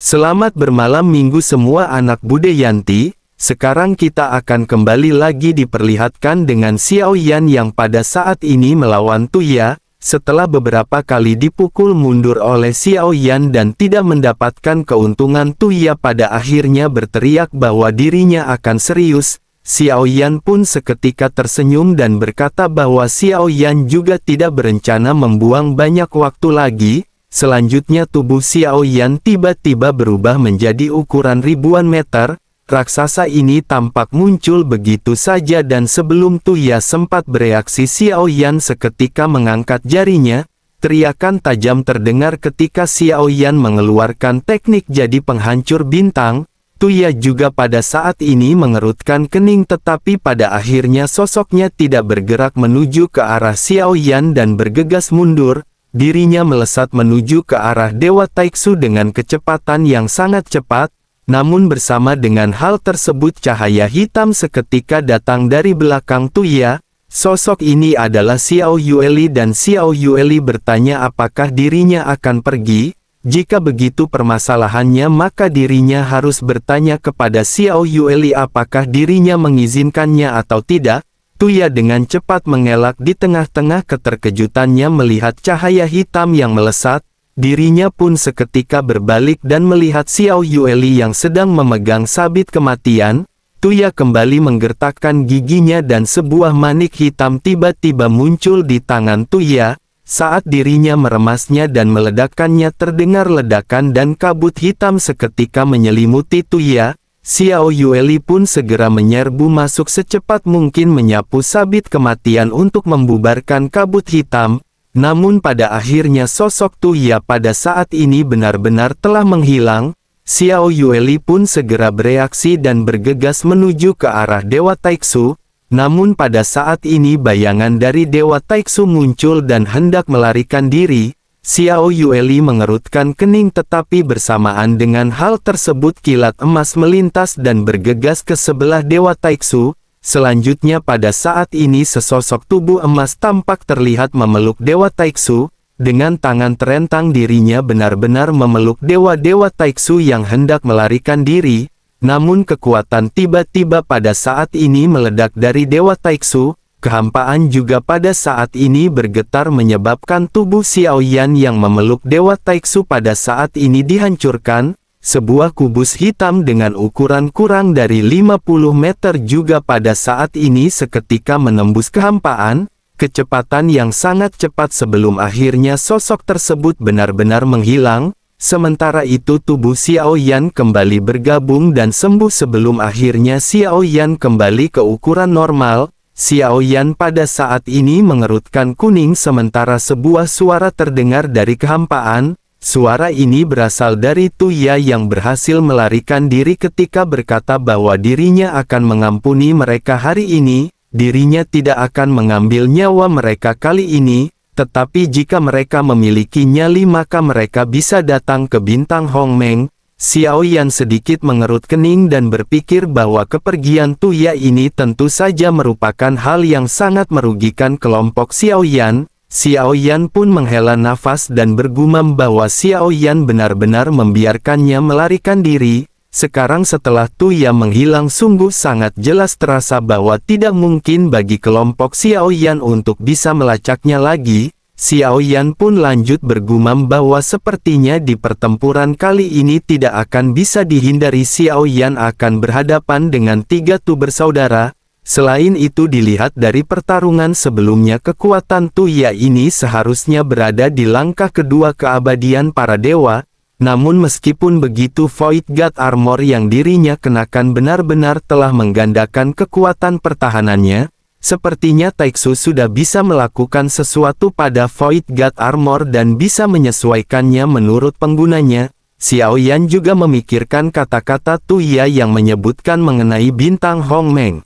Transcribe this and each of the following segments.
Selamat bermalam minggu semua anak Bude Yanti. Sekarang kita akan kembali lagi diperlihatkan dengan Xiao Yan yang pada saat ini melawan Tuya. Setelah beberapa kali dipukul mundur oleh Xiao Yan dan tidak mendapatkan keuntungan, Tuya pada akhirnya berteriak bahwa dirinya akan serius. Xiao Yan pun seketika tersenyum dan berkata bahwa Xiao Yan juga tidak berencana membuang banyak waktu lagi. Selanjutnya tubuh Xiao Yan tiba-tiba berubah menjadi ukuran ribuan meter. Raksasa ini tampak muncul begitu saja dan sebelum Tuya sempat bereaksi, Xiao Yan seketika mengangkat jarinya. Teriakan tajam terdengar ketika Xiao Yan mengeluarkan teknik jadi penghancur bintang. Tuya juga pada saat ini mengerutkan kening, tetapi pada akhirnya sosoknya tidak bergerak menuju ke arah Xiao Yan dan bergegas mundur. Dirinya melesat menuju ke arah Dewa Taiksu dengan kecepatan yang sangat cepat. Namun bersama dengan hal tersebut, cahaya hitam seketika datang dari belakang Tuya. Sosok ini adalah Xiao Yueli dan Xiao Yueli bertanya apakah dirinya akan pergi. Jika begitu permasalahannya, maka dirinya harus bertanya kepada Xiao Yueli apakah dirinya mengizinkannya atau tidak. Tuya dengan cepat mengelak di tengah-tengah keterkejutannya melihat cahaya hitam yang melesat. Dirinya pun seketika berbalik dan melihat Xiao Yueli yang sedang memegang sabit kematian. Tuya kembali menggertakkan giginya dan sebuah manik hitam tiba-tiba muncul di tangan Tuya. Saat dirinya meremasnya dan meledakkannya, terdengar ledakan dan kabut hitam seketika menyelimuti Tuya. Xiao Yueli pun segera menyerbu masuk secepat mungkin menyapu sabit kematian untuk membubarkan kabut hitam. Namun pada akhirnya sosok Tuya pada saat ini benar-benar telah menghilang. Xiao Yueli pun segera bereaksi dan bergegas menuju ke arah Dewa Taiksu. Namun pada saat ini bayangan dari Dewa Taiksu muncul dan hendak melarikan diri. Xiao Yueli mengerutkan kening, tetapi bersamaan dengan hal tersebut kilat emas melintas dan bergegas ke sebelah Dewa Taiksu. Selanjutnya pada saat ini sesosok tubuh emas tampak terlihat memeluk Dewa Taiksu. Dengan tangan terentang dirinya benar-benar memeluk Dewa Taiksu yang hendak melarikan diri. Namun kekuatan tiba-tiba pada saat ini meledak dari Dewa Taiksu. Kehampaan juga pada saat ini bergetar menyebabkan tubuh Xiao Yan yang memeluk Dewa Taiksu pada saat ini dihancurkan. Sebuah kubus hitam dengan ukuran kurang dari 50 meter juga pada saat ini seketika menembus kehampaan. Kecepatan yang sangat cepat sebelum akhirnya sosok tersebut benar-benar menghilang. Sementara itu tubuh Xiao Yan kembali bergabung dan sembuh sebelum akhirnya Xiao Yan kembali ke ukuran normal. Xiao Yan pada saat ini mengerutkan kuning sementara sebuah suara terdengar dari kehampaan. Suara ini berasal dari Tuya yang berhasil melarikan diri ketika berkata bahwa dirinya akan mengampuni mereka hari ini. Dirinya tidak akan mengambil nyawa mereka kali ini, tetapi jika mereka memiliki nyali maka mereka bisa datang ke bintang Hongmeng. Xiao Yan sedikit mengerut kening dan berpikir bahwa kepergian Tuya ini tentu saja merupakan hal yang sangat merugikan kelompok Xiao Yan. Xiao Yan pun menghela nafas dan bergumam bahwa Xiao Yan benar-benar membiarkannya melarikan diri. Sekarang setelah Tuya menghilang sungguh sangat jelas terasa bahwa tidak mungkin bagi kelompok Xiao Yan untuk bisa melacaknya lagi. Xiao Yan pun lanjut bergumam bahwa sepertinya di pertempuran kali ini tidak akan bisa dihindari. Xiao Yan akan berhadapan dengan 3 bersaudara. Selain itu dilihat dari pertarungan sebelumnya, kekuatan Tuya ini seharusnya berada di langkah kedua keabadian para dewa. Namun meskipun begitu, Void God Armor yang dirinya kenakan benar-benar telah menggandakan kekuatan pertahanannya. Sepertinya Taiksu sudah bisa melakukan sesuatu pada Void God Armor dan bisa menyesuaikannya menurut penggunanya. Xiao Yan juga memikirkan kata-kata Tuya yang menyebutkan mengenai bintang Hongmeng.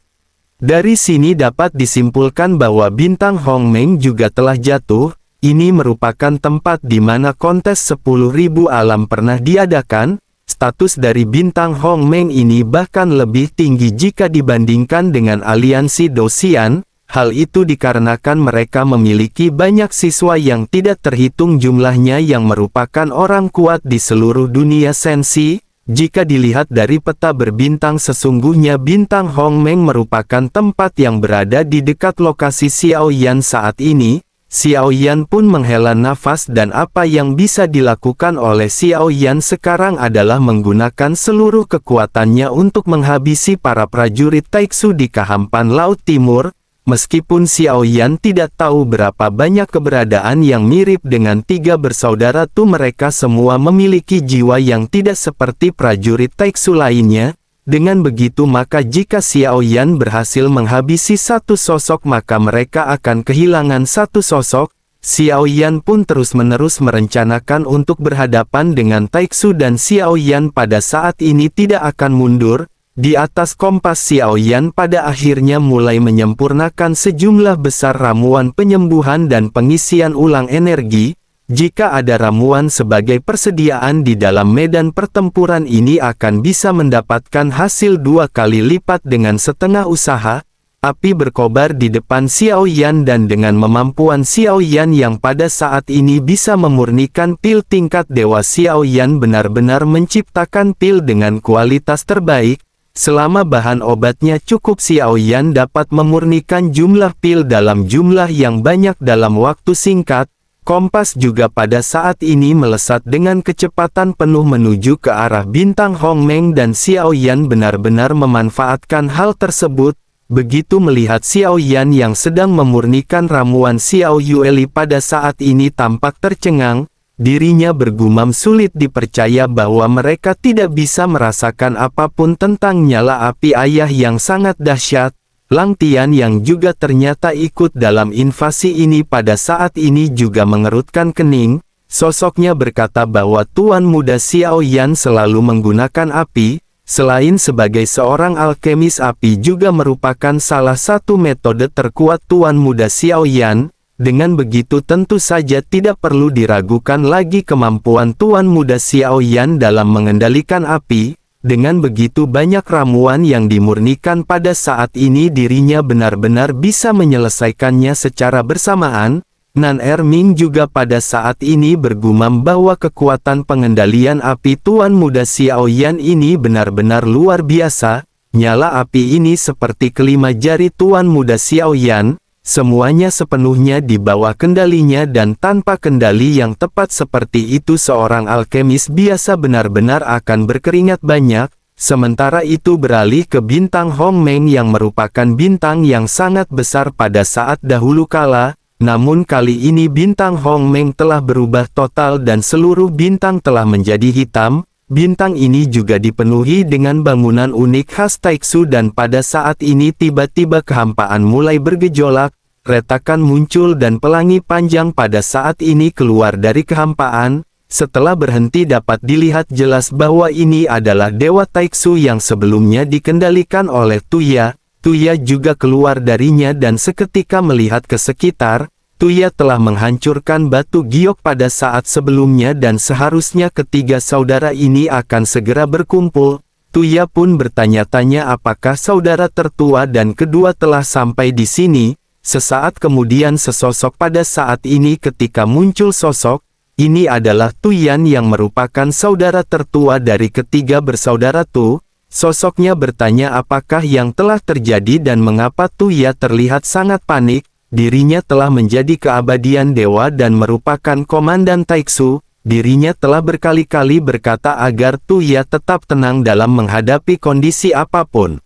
Dari sini dapat disimpulkan bahwa bintang Hongmeng juga telah jatuh. Ini merupakan tempat di mana kontes 10.000 alam pernah diadakan. Status dari bintang Hongmeng ini bahkan lebih tinggi jika dibandingkan dengan aliansi Dosian. Hal itu dikarenakan mereka memiliki banyak siswa yang tidak terhitung jumlahnya yang merupakan orang kuat di seluruh dunia sensi. Jika dilihat dari peta berbintang, sesungguhnya bintang Hongmeng merupakan tempat yang berada di dekat lokasi Xiaoyan saat ini. Xiaoyan pun menghela nafas dan apa yang bisa dilakukan oleh Xiaoyan sekarang adalah menggunakan seluruh kekuatannya untuk menghabisi para prajurit Taiksu di Kehampan Laut Timur. Meskipun Xiaoyan tidak tahu berapa banyak keberadaan yang mirip dengan tiga bersaudara Tu, mereka semua memiliki jiwa yang tidak seperti prajurit Taiksu lainnya. Dengan begitu maka jika Xiaoyan berhasil menghabisi satu sosok maka mereka akan kehilangan satu sosok. Xiaoyan pun terus-menerus merencanakan untuk berhadapan dengan Taiksu dan Xiaoyan pada saat ini tidak akan mundur. Di atas kompas, Xiaoyan pada akhirnya mulai menyempurnakan sejumlah besar ramuan penyembuhan dan pengisian ulang energi. Jika ada ramuan sebagai persediaan di dalam medan pertempuran ini akan bisa mendapatkan hasil 2 kali lipat dengan setengah usaha. Api berkobar di depan Xiaoyan dan dengan memampuan Xiaoyan yang pada saat ini bisa memurnikan pil tingkat dewa, Xiaoyan benar-benar menciptakan pil dengan kualitas terbaik. Selama bahan obatnya cukup, Xiaoyan dapat memurnikan jumlah pil dalam jumlah yang banyak dalam waktu singkat. Kompas juga pada saat ini melesat dengan kecepatan penuh menuju ke arah bintang Hongmeng dan Xiaoyan benar-benar memanfaatkan hal tersebut. Begitu melihat Xiaoyan yang sedang memurnikan ramuan, Xiao Yueli pada saat ini tampak tercengang. Dirinya bergumam, sulit dipercaya bahwa mereka tidak bisa merasakan apapun tentang nyala api ayah yang sangat dahsyat. Lang Tian yang juga ternyata ikut dalam invasi ini pada saat ini juga mengerutkan kening. Sosoknya berkata bahwa Tuan Muda Xiaoyan selalu menggunakan api. Selain sebagai seorang alkemis, api juga merupakan salah satu metode terkuat Tuan Muda Xiaoyan. Dengan begitu tentu saja tidak perlu diragukan lagi kemampuan Tuan Muda Xiaoyan dalam mengendalikan api. Dengan begitu banyak ramuan yang dimurnikan pada saat ini, dirinya benar-benar bisa menyelesaikannya secara bersamaan. Nan Erming juga pada saat ini bergumam bahwa kekuatan pengendalian api Tuan Muda Xiaoyan ini benar-benar luar biasa. Nyala api ini seperti kelima jari Tuan Muda Xiaoyan. Semuanya sepenuhnya di bawah kendalinya dan tanpa kendali yang tepat seperti itu seorang alkemis biasa benar-benar akan berkeringat banyak. Sementara itu beralih ke bintang Hongmeng yang merupakan bintang yang sangat besar pada saat dahulu kala. Namun kali ini bintang Hongmeng telah berubah total dan seluruh bintang telah menjadi hitam. Bintang ini juga dipenuhi dengan bangunan unik khas Taiksu dan pada saat ini tiba-tiba kehampaan mulai bergejolak, retakan muncul dan pelangi panjang pada saat ini keluar dari kehampaan. Setelah berhenti dapat dilihat jelas bahwa ini adalah Dewa Taiksu yang sebelumnya dikendalikan oleh Tuya. Tuya juga keluar darinya dan seketika melihat ke sekitar. Tuya telah menghancurkan batu giok pada saat sebelumnya dan seharusnya ketiga saudara ini akan segera berkumpul. Tuya pun bertanya-tanya apakah saudara tertua dan kedua telah sampai di sini. Sesaat kemudian sesosok pada saat ini ketika muncul sosok, ini adalah Tuyan yang merupakan saudara tertua dari ketiga bersaudara Tu. Sosoknya bertanya apakah yang telah terjadi dan mengapa Tuya terlihat sangat panik. Dirinya telah menjadi keabadian dewa dan merupakan komandan Taiksu. Dirinya telah berkali-kali berkata agar Tuya tetap tenang dalam menghadapi kondisi apapun.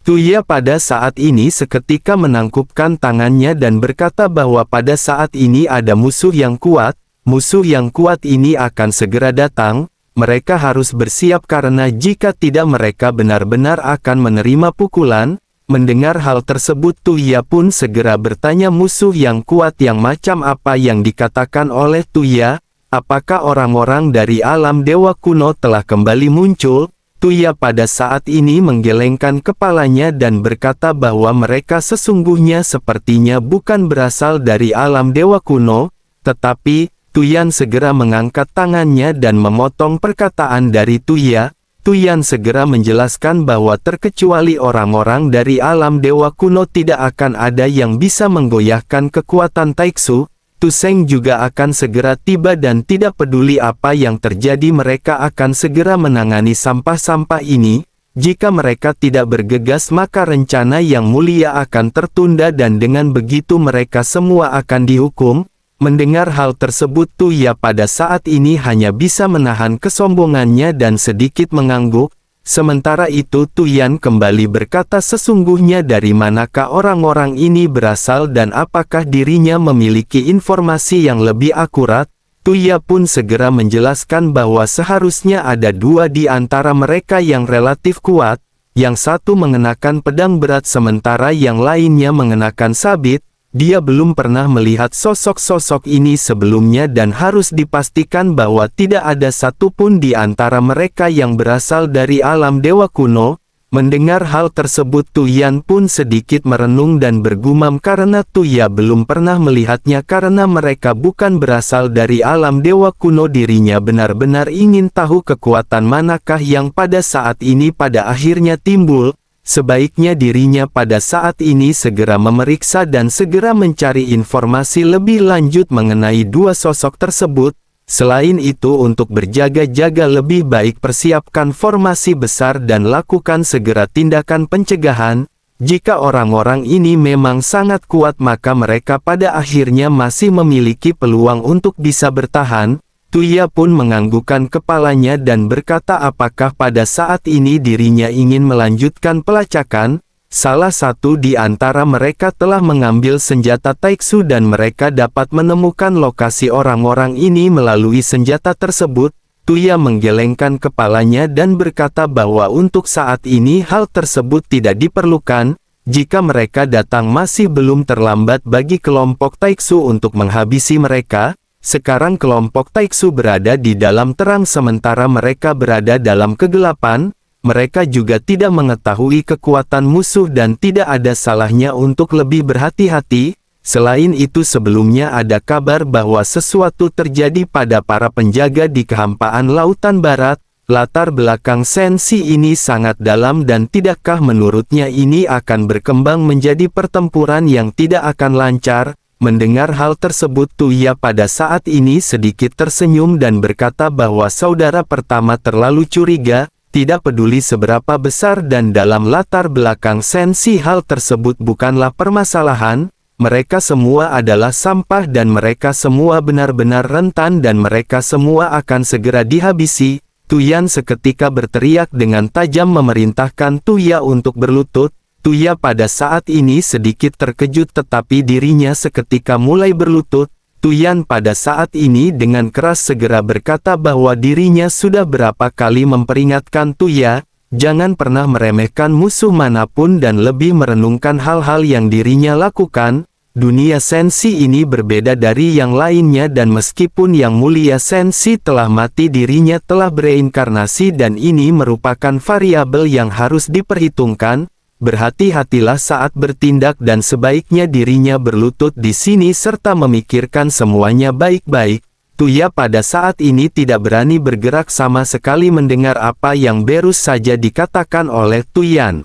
Tuya pada saat ini seketika menangkupkan tangannya dan berkata bahwa pada saat ini ada musuh yang kuat. Musuh yang kuat ini akan segera datang. Mereka harus bersiap karena jika tidak mereka benar-benar akan menerima pukulan. Mendengar hal tersebut Tuya pun segera bertanya musuh yang kuat yang macam apa yang dikatakan oleh Tuya. Apakah orang-orang dari alam dewa kuno telah kembali muncul? Tuya pada saat ini menggelengkan kepalanya dan berkata bahwa mereka sesungguhnya sepertinya bukan berasal dari alam dewa kuno. Tetapi Tuyan segera mengangkat tangannya dan memotong perkataan dari Tuya. Tuyan segera menjelaskan bahwa terkecuali orang-orang dari alam dewa kuno tidak akan ada yang bisa menggoyahkan kekuatan Taiksu. Tu Seng juga akan segera tiba dan tidak peduli apa yang terjadi mereka akan segera menangani sampah-sampah ini. Jika mereka tidak bergegas maka rencana yang mulia akan tertunda dan dengan begitu mereka semua akan dihukum. Mendengar hal tersebut Tuya pada saat ini hanya bisa menahan kesombongannya dan sedikit mengangguk. Sementara itu Tuyan kembali berkata sesungguhnya dari manakah orang-orang ini berasal dan apakah dirinya memiliki informasi yang lebih akurat. Tuya pun segera menjelaskan bahwa seharusnya ada dua di antara mereka yang relatif kuat. Yang satu mengenakan pedang berat sementara yang lainnya mengenakan sabit. Dia belum pernah melihat sosok-sosok ini sebelumnya dan harus dipastikan bahwa tidak ada satupun di antara mereka yang berasal dari alam dewa kuno. Mendengar hal tersebut Tuyan pun sedikit merenung dan bergumam karena Tuya belum pernah melihatnya karena mereka bukan berasal dari alam dewa kuno. Dirinya benar-benar ingin tahu kekuatan manakah yang pada saat ini pada akhirnya timbul. Sebaiknya dirinya pada saat ini segera memeriksa dan segera mencari informasi lebih lanjut mengenai dua sosok tersebut. Selain itu untuk berjaga-jaga lebih baik persiapkan formasi besar dan lakukan segera tindakan pencegahan. Jika orang-orang ini memang sangat kuat maka mereka pada akhirnya masih memiliki peluang untuk bisa bertahan. Tuya pun menganggukkan kepalanya dan berkata apakah pada saat ini dirinya ingin melanjutkan pelacakan. Salah satu di antara mereka telah mengambil senjata Taiksu dan mereka dapat menemukan lokasi orang-orang ini melalui senjata tersebut. Tuya menggelengkan kepalanya dan berkata bahwa untuk saat ini hal tersebut tidak diperlukan. Jika mereka datang masih belum terlambat bagi kelompok Taiksu untuk menghabisi mereka. Sekarang kelompok Taiksu berada di dalam terang sementara mereka berada dalam kegelapan. Mereka juga tidak mengetahui kekuatan musuh dan tidak ada salahnya untuk lebih berhati-hati. Selain itu sebelumnya ada kabar bahwa sesuatu terjadi pada para penjaga di kehampaan Lautan Barat. Latar belakang Sensi ini sangat dalam dan tidakkah menurutnya ini akan berkembang menjadi pertempuran yang tidak akan lancar? Mendengar hal tersebut Tuya pada saat ini sedikit tersenyum dan berkata bahwa saudara pertama terlalu curiga, tidak peduli seberapa besar dan dalam latar belakang Sensi hal tersebut bukanlah permasalahan, mereka semua adalah sampah dan mereka semua benar-benar rentan dan mereka semua akan segera dihabisi. Tuyan seketika berteriak dengan tajam memerintahkan Tuya untuk berlutut. Tuya pada saat ini sedikit terkejut tetapi dirinya seketika mulai berlutut. Tuyan pada saat ini dengan keras segera berkata bahwa dirinya sudah berapa kali memperingatkan Tuya, jangan pernah meremehkan musuh manapun dan lebih merenungkan hal-hal yang dirinya lakukan. Dunia Sensi ini berbeda dari yang lainnya dan meskipun yang mulia Sensi telah mati dirinya telah bereinkarnasi dan ini merupakan variabel yang harus diperhitungkan. Berhati-hatilah saat bertindak dan sebaiknya dirinya berlutut di sini serta memikirkan semuanya baik-baik. Tuya pada saat ini tidak berani bergerak sama sekali mendengar apa yang baru saja dikatakan oleh Tuyan.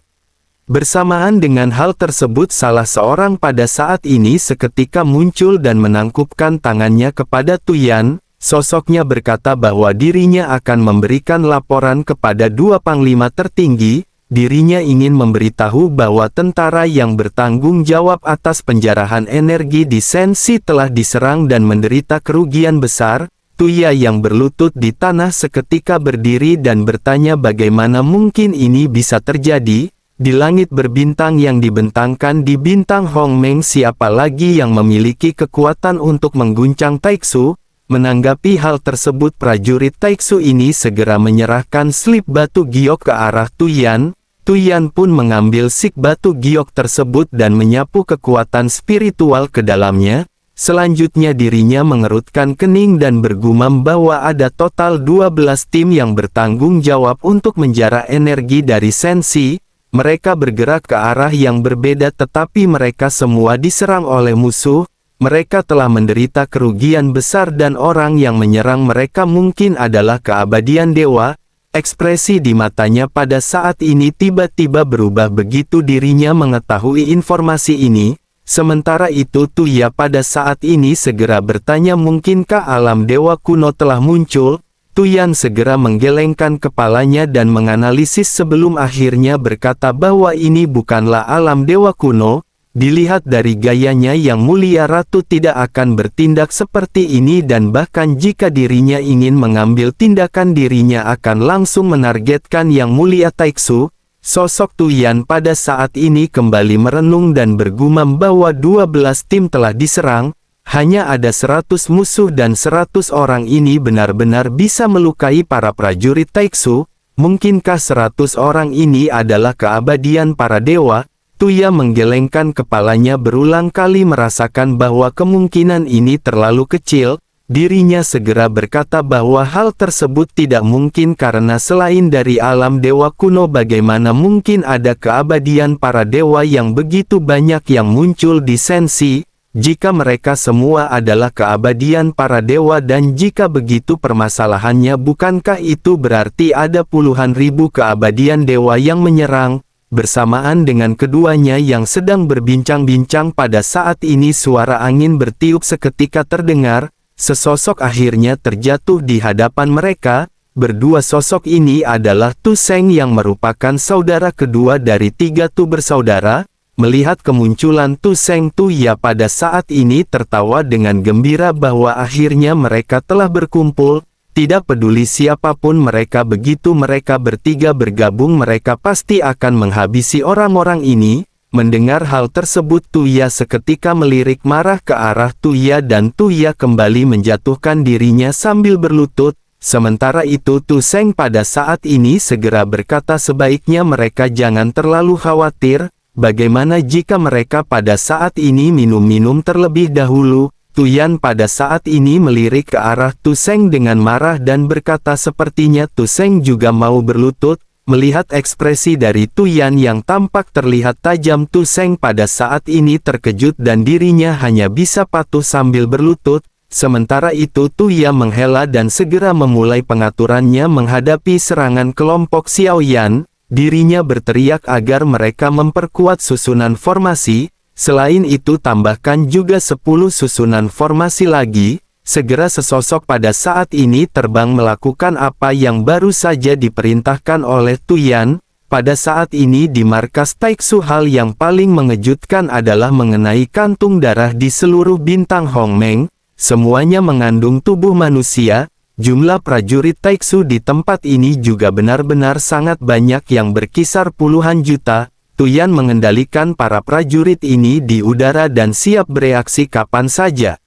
Bersamaan dengan hal tersebut salah seorang pada saat ini seketika muncul dan menangkupkan tangannya kepada Tuyan. Sosoknya berkata bahwa dirinya akan memberikan laporan kepada dua panglima tertinggi. Dirinya ingin memberitahu bahwa tentara yang bertanggung jawab atas penjarahan energi di Sensi telah diserang dan menderita kerugian besar. Tuya yang berlutut di tanah seketika berdiri dan bertanya bagaimana mungkin ini bisa terjadi. Di langit berbintang yang dibentangkan di bintang Hongmeng siapa lagi yang memiliki kekuatan untuk mengguncang Taiksu? Menanggapi hal tersebut prajurit Taiksu ini segera menyerahkan slip batu giok ke arah Tuyan. Tuyan pun mengambil sik batu giok tersebut dan menyapu kekuatan spiritual ke dalamnya. Selanjutnya dirinya mengerutkan kening dan bergumam bahwa ada total 12 tim yang bertanggung jawab untuk menjara energi dari Sensi. Mereka bergerak ke arah yang berbeda tetapi mereka semua diserang oleh musuh. Mereka telah menderita kerugian besar dan orang yang menyerang mereka mungkin adalah keabadian dewa. Ekspresi di matanya pada saat ini tiba-tiba berubah begitu dirinya mengetahui informasi ini. Sementara itu Tuya pada saat ini segera bertanya, mungkinkah alam dewa kuno telah muncul? Tuyan segera menggelengkan kepalanya dan menganalisis sebelum akhirnya berkata bahwa ini bukanlah alam dewa kuno. Dilihat dari gayanya yang mulia, ratu tidak akan bertindak seperti ini, dan bahkan jika dirinya ingin mengambil tindakan dirinya akan langsung menargetkan yang mulia Taiksu. Sosok Tuyan pada saat ini kembali merenung dan bergumam bahwa 12 tim telah diserang, hanya ada 100 musuh dan 100 orang ini benar-benar bisa melukai para prajurit Taiksu. Mungkinkah 100 orang ini adalah keabadian para dewa? Tuya menggelengkan kepalanya berulang kali merasakan bahwa kemungkinan ini terlalu kecil. Dirinya segera berkata bahwa hal tersebut tidak mungkin karena selain dari alam dewa kuno bagaimana mungkin ada keabadian para dewa yang begitu banyak yang muncul di Sensi. Jika mereka semua adalah keabadian para dewa dan jika begitu permasalahannya, bukankah itu berarti ada puluhan ribu keabadian dewa yang menyerang? Bersamaan dengan keduanya yang sedang berbincang-bincang pada saat ini suara angin bertiup seketika terdengar, sesosok akhirnya terjatuh di hadapan mereka. Berdua sosok ini adalah Tu Seng yang merupakan saudara kedua dari 3 Tu bersaudara. Melihat kemunculan Tu Seng, Tuya pada saat ini tertawa dengan gembira bahwa akhirnya mereka telah berkumpul. Tidak peduli siapapun mereka, begitu mereka bertiga bergabung mereka pasti akan menghabisi orang-orang ini. Mendengar hal tersebut Tuya seketika melirik marah ke arah Tuya dan Tuya kembali menjatuhkan dirinya sambil berlutut. Sementara itu Tu Seng pada saat ini segera berkata sebaiknya mereka jangan terlalu khawatir. Bagaimana jika mereka pada saat ini minum-minum terlebih dahulu? Tuyan pada saat ini melirik ke arah Tu Seng dengan marah dan berkata sepertinya Tu Seng juga mau berlutut. Melihat ekspresi dari Tuyan yang tampak terlihat tajam, Tu Seng pada saat ini terkejut dan dirinya hanya bisa patuh sambil berlutut. Sementara itu Tuya menghela dan segera memulai pengaturannya menghadapi serangan kelompok Xiaoyan. Dirinya berteriak agar mereka memperkuat susunan formasi. Selain itu tambahkan juga 10 susunan formasi lagi. Segera sesosok pada saat ini terbang melakukan apa yang baru saja diperintahkan oleh Tuyan. Pada saat ini di markas Taiksu hal yang paling mengejutkan adalah mengenai kantung darah di seluruh bintang Hongmeng. Semuanya mengandung tubuh manusia. Jumlah prajurit Taiksu di tempat ini juga benar-benar sangat banyak yang berkisar puluhan juta. Tuyan mengendalikan para prajurit ini di udara dan siap bereaksi kapan saja.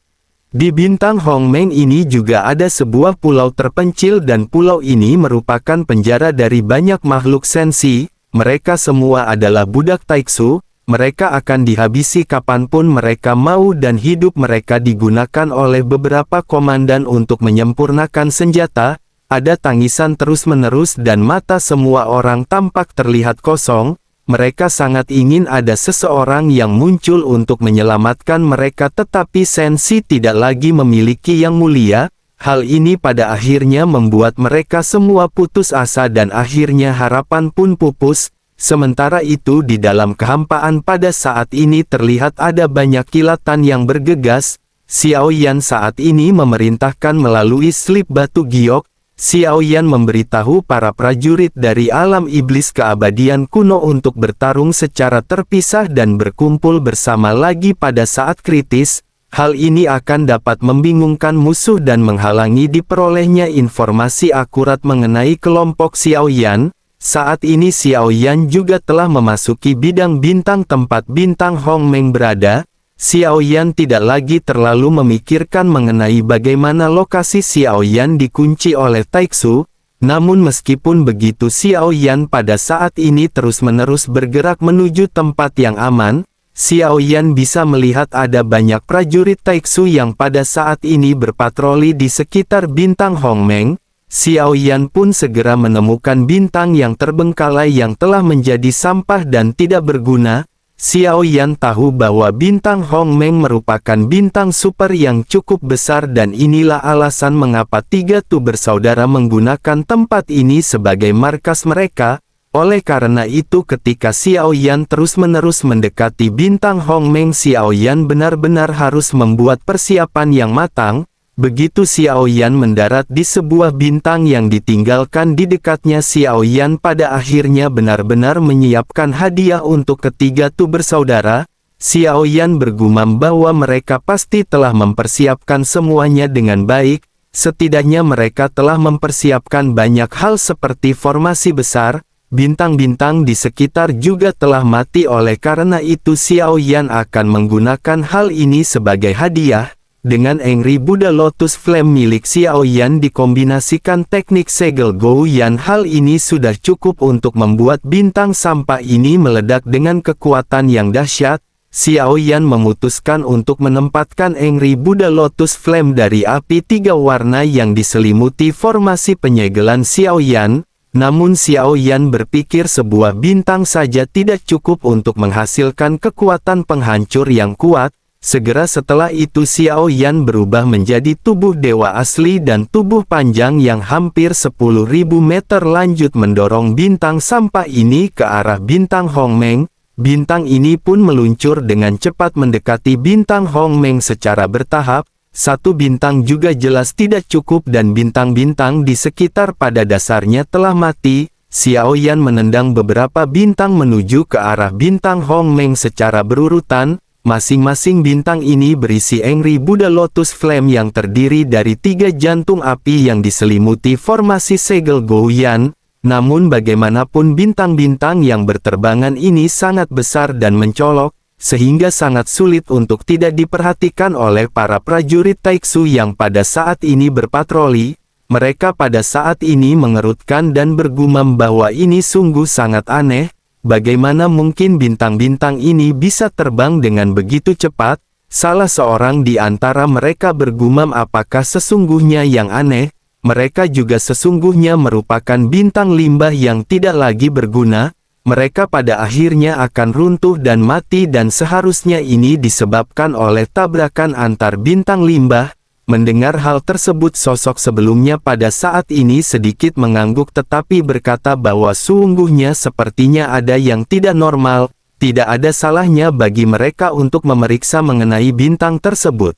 Di bintang Hongmeng ini juga ada sebuah pulau terpencil dan pulau ini merupakan penjara dari banyak makhluk Sensi. Mereka semua adalah budak Taiksu. Mereka akan dihabisi kapanpun mereka mau dan hidup mereka digunakan oleh beberapa komandan untuk menyempurnakan senjata. Ada tangisan terus-menerus dan mata semua orang tampak terlihat kosong. Mereka sangat ingin ada seseorang yang muncul untuk menyelamatkan mereka, tetapi Sensi tidak lagi memiliki yang mulia. Hal ini pada akhirnya membuat mereka semua putus asa dan akhirnya harapan pun pupus. Sementara itu di dalam kehampaan pada saat ini terlihat ada banyak kilatan yang bergegas. Xiaoyan saat ini memerintahkan melalui slip batu giok. Xiaoyan memberitahu para prajurit dari alam iblis keabadian kuno untuk bertarung secara terpisah dan berkumpul bersama lagi pada saat kritis. Hal ini akan dapat membingungkan musuh dan menghalangi diperolehnya informasi akurat mengenai kelompok Xiaoyan. Saat ini Xiaoyan juga telah memasuki bidang bintang tempat bintang Hongmeng berada. Xiaoyan tidak lagi terlalu memikirkan mengenai bagaimana lokasi Xiaoyan dikunci oleh Taiksu. Namun meskipun begitu Xiaoyan pada saat ini terus-menerus bergerak menuju tempat yang aman. Xiaoyan bisa melihat ada banyak prajurit Taiksu yang pada saat ini berpatroli di sekitar bintang Hongmeng. Xiaoyan pun segera menemukan bintang yang terbengkalai yang telah menjadi sampah dan tidak berguna. Xiao Yan tahu bahwa bintang Hong Meng merupakan bintang super yang cukup besar dan inilah alasan mengapa tiga Tu bersaudara menggunakan tempat ini sebagai markas mereka. Oleh karena itu ketika Xiao Yan terus-menerus mendekati bintang Hong Meng, Xiao Yan benar-benar harus membuat persiapan yang matang. Begitu Xiao Yan mendarat di sebuah bintang yang ditinggalkan di dekatnya, Xiao Yan pada akhirnya benar-benar menyiapkan hadiah untuk ketiga Tu bersaudara. Xiao Yan bergumam bahwa mereka pasti telah mempersiapkan semuanya dengan baik, setidaknya mereka telah mempersiapkan banyak hal seperti formasi besar, bintang-bintang di sekitar juga telah mati, oleh karena itu Xiao Yan akan menggunakan hal ini sebagai hadiah. Dengan Angry Buddha Lotus Flame milik Xiao Yan dikombinasikan teknik segel Gou Yan, hal ini sudah cukup untuk membuat bintang sampah ini meledak dengan kekuatan yang dahsyat. Xiao Yan memutuskan untuk menempatkan Angry Buddha Lotus Flame dari api tiga warna yang diselimuti formasi penyegelan Xiao Yan. Namun Xiao Yan berpikir sebuah bintang saja tidak cukup untuk menghasilkan kekuatan penghancur yang kuat. Segera setelah itu Xiao Yan berubah menjadi tubuh dewa asli dan tubuh panjang yang hampir 10.000 meter lanjut mendorong bintang sampah ini ke arah bintang Hong Meng. Bintang ini pun meluncur dengan cepat mendekati bintang Hong Meng secara bertahap. Satu bintang juga jelas tidak cukup dan bintang-bintang di sekitar pada dasarnya telah mati. Xiao Yan menendang beberapa bintang menuju ke arah bintang Hong Meng secara berurutan. Masing-masing bintang ini berisi Angry Buddha Lotus Flame yang terdiri dari 3 jantung api yang diselimuti formasi segel Gou Yan. Namun bagaimanapun bintang-bintang yang berterbangan ini sangat besar dan mencolok, sehingga sangat sulit untuk tidak diperhatikan oleh para prajurit Taiksu yang pada saat ini berpatroli. Mereka pada saat ini mengerutkan dan bergumam bahwa ini sungguh sangat aneh. Bagaimana mungkin bintang-bintang ini bisa terbang dengan begitu cepat? Salah seorang di antara mereka bergumam, apakah sesungguhnya yang aneh? Mereka juga sesungguhnya merupakan bintang limbah yang tidak lagi berguna. Mereka pada akhirnya akan runtuh dan mati dan seharusnya ini disebabkan oleh tabrakan antar bintang limbah. Mendengar hal tersebut sosok sebelumnya pada saat ini sedikit mengangguk tetapi berkata bahwa sungguhnya sepertinya ada yang tidak normal, tidak ada salahnya bagi mereka untuk memeriksa mengenai bintang tersebut.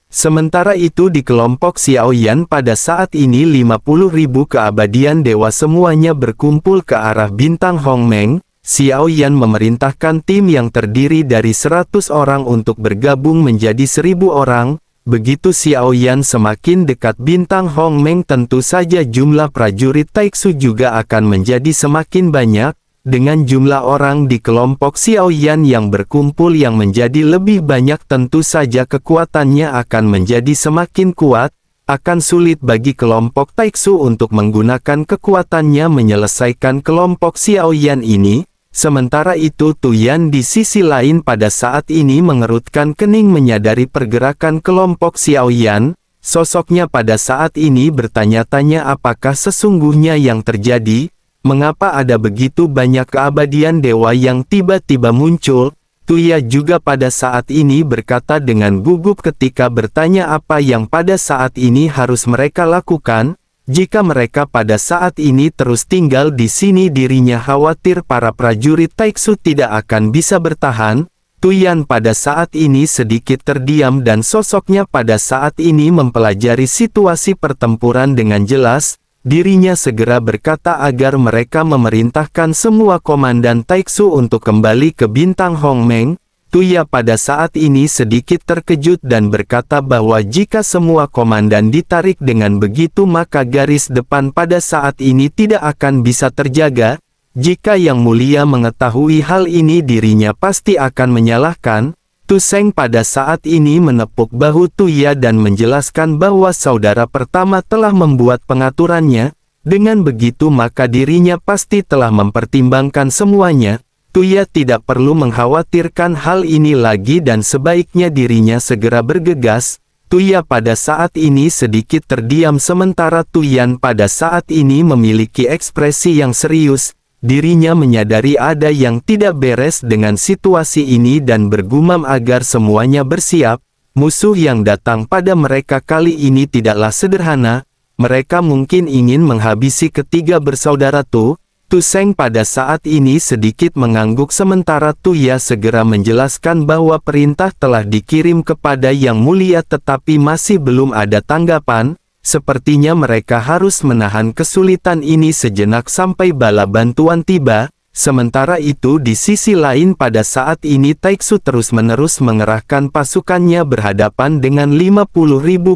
Sementara itu di kelompok Xiao Yan pada saat ini 50.000 keabadian dewa semuanya berkumpul ke arah bintang Hong Meng. Xiao Yan memerintahkan tim yang terdiri dari 100 orang untuk bergabung menjadi 1.000 orang. Begitu Xiao Yan semakin dekat bintang Hong Meng, tentu saja jumlah prajurit Taiksu juga akan menjadi semakin banyak. Dengan jumlah orang di kelompok Xiao Yan yang berkumpul yang menjadi lebih banyak, tentu saja kekuatannya akan menjadi semakin kuat. Akan sulit bagi kelompok Taiksu untuk menggunakan kekuatannya menyelesaikan kelompok Xiao Yan ini. Sementara itu Tu Yan di sisi lain pada saat ini mengerutkan kening menyadari pergerakan kelompok Xiao Yan. Sosoknya pada saat ini bertanya-tanya apakah sesungguhnya yang terjadi, mengapa ada begitu banyak keabadian dewa yang tiba-tiba muncul. Tu Yan juga pada saat ini berkata dengan gugup ketika bertanya apa yang pada saat ini harus mereka lakukan. Jika mereka pada saat ini terus tinggal di sini, dirinya khawatir para prajurit Taiksu tidak akan bisa bertahan. Tu Yan pada saat ini sedikit terdiam dan sosoknya pada saat ini mempelajari situasi pertempuran dengan jelas. Dirinya segera berkata agar mereka memerintahkan semua komandan Taiksu untuk kembali ke bintang Hong Meng. Tu Yan pada saat ini sedikit terkejut dan berkata bahwa jika semua komandan ditarik dengan begitu maka garis depan pada saat ini tidak akan bisa terjaga. Jika Yang Mulia mengetahui hal ini dirinya pasti akan menyalahkan. Tu Seng pada saat ini menepuk bahu Tu Yan dan menjelaskan bahwa saudara pertama telah membuat pengaturannya. Dengan begitu maka dirinya pasti telah mempertimbangkan semuanya. Tu Yan tidak perlu mengkhawatirkan hal ini lagi dan sebaiknya dirinya segera bergegas. Tu Yan pada saat ini sedikit terdiam sementara Tu Yan pada saat ini memiliki ekspresi yang serius. dirinya menyadari ada yang tidak beres dengan situasi ini dan bergumam agar semuanya bersiap. Musuh yang datang pada mereka kali ini tidaklah sederhana. Mereka mungkin ingin menghabisi ketiga bersaudara Tu. Tu Seng pada saat ini sedikit mengangguk sementara Tuya segera menjelaskan bahwa perintah telah dikirim kepada Yang Mulia tetapi masih belum ada tanggapan. Sepertinya mereka harus menahan kesulitan ini sejenak sampai bala bantuan tiba. Sementara itu di sisi lain pada saat ini Taiksu terus-menerus mengerahkan pasukannya berhadapan dengan 50.000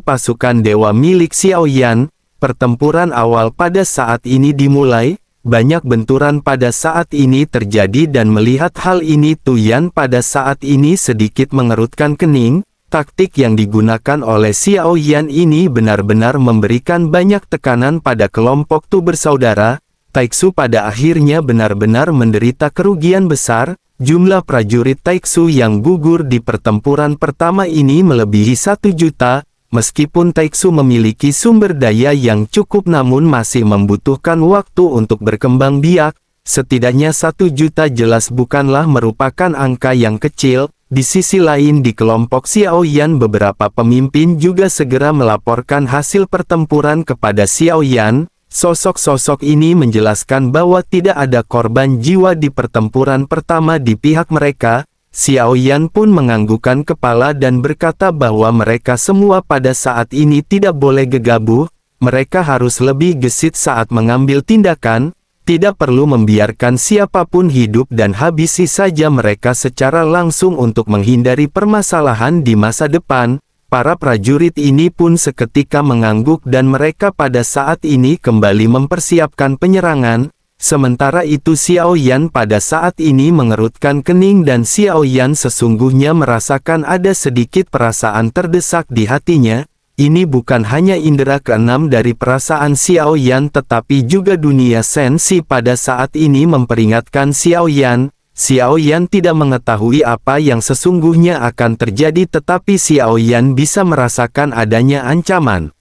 pasukan dewa milik Xiaoyan. Pertempuran awal pada saat ini dimulai. Banyak benturan pada saat ini terjadi dan melihat hal ini Tuyan pada saat ini sedikit mengerutkan kening. Taktik yang digunakan oleh Xiaoyan ini benar-benar memberikan banyak tekanan pada kelompok Tu bersaudara. Taiksu pada akhirnya benar-benar menderita kerugian besar. Jumlah prajurit Taiksu yang gugur di pertempuran pertama ini melebihi 1 juta. Meskipun Taiksu memiliki sumber daya yang cukup namun masih membutuhkan waktu untuk berkembang biak, setidaknya 1 juta jelas bukanlah merupakan angka yang kecil. Di sisi lain di kelompok Xiaoyan beberapa pemimpin juga segera melaporkan hasil pertempuran kepada Xiaoyan. Sosok-sosok ini menjelaskan bahwa tidak ada korban jiwa di pertempuran pertama di pihak mereka. Xiaoyan pun menganggukkan kepala dan berkata bahwa mereka semua pada saat ini tidak boleh gegabah, mereka harus lebih gesit saat mengambil tindakan, tidak perlu membiarkan siapapun hidup dan habisi saja mereka secara langsung untuk menghindari permasalahan di masa depan. Para prajurit ini pun seketika mengangguk dan mereka pada saat ini kembali mempersiapkan penyerangan. Sementara itu Xiaoyan pada saat ini mengerutkan kening dan Xiaoyan sesungguhnya merasakan ada sedikit perasaan terdesak di hatinya. Ini bukan hanya indera keenam dari perasaan Xiaoyan tetapi juga dunia sensi pada saat ini memperingatkan Xiaoyan. Xiaoyan tidak mengetahui apa yang sesungguhnya akan terjadi tetapi Xiaoyan bisa merasakan adanya ancaman.